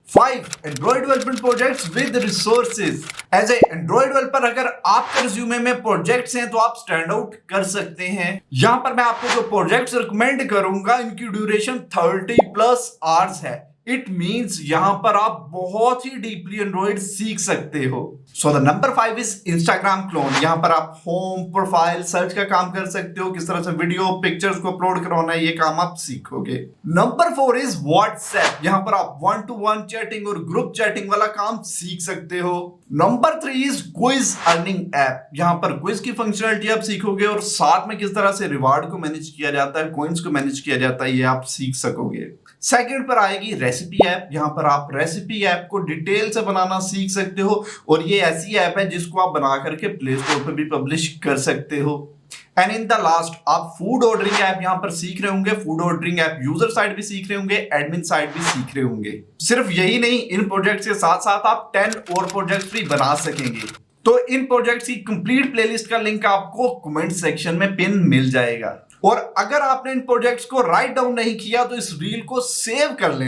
5 Android development projects with resources. As a Android developer अगर आपके resume में projects हैं तो आप स्टैंड आउट कर सकते हैं। यहां पर मैं आपको जो प्रोजेक्ट्स रिकमेंड करूंगा इनकी ड्यूरेशन 30+ आवर्स है। इट मींस यहां पर आप बहुत ही डीपली एंड्रॉइड सीख सकते हो। So the number 5 is Instagram clone. यहां पर आप होम, प्रोफाइल, सर्च का काम कर सकते हो, किस तरह से वीडियो, पिक्चर्स को अपलोड करवाना है, ये काम आप सीखोगे। Number 4 is WhatsApp. यहां पर आप 1-to-1 चैटिंग और ग्रुप चैटिंग वाला काम सीख सकते हो। Number 3 is quiz earning app. यहां पर क्विज की फंक्शनलिटी आप सीखोगे और साथ में किस तरह से रिवार्ड को मैनेज किया जाता है, कॉइंस को मैनेज किया जाता है, ये आप सीख सकोगे। सेकंड पर आएगी रेसिपी ऐप। यहां पर आप रेसिपी ऐप को डिटेल से बनाना सीख सकते हो और ये ऐसी ऐप है जिसको आप बना करके प्ले स्टोर पर भी पब्लिश कर सकते हो। एंड इन द लास्ट आप फूड ऑर्डरिंग ऐप यहां पर सीख रहे होंगे। Food ordering app user side भी सीख रहे होंगे, एडमिन साइड भी सीख रहे होंगे। सिर्फ यही नहीं, इन प्रोजेक्ट्स के साथ साथ आप 10 और प्रोजेक्ट्स भी बना सकेंगे। तो इन प्रोजेक्ट्स की कंप्लीट प्लेलिस्ट का लिंक आपको कमेंट सेक्शन में पिन मिल जाएगा। और अगर आपने इन प्रोजेक्ट्स को राइट डाउन नहीं किया तो इस रील को सेव कर लेना।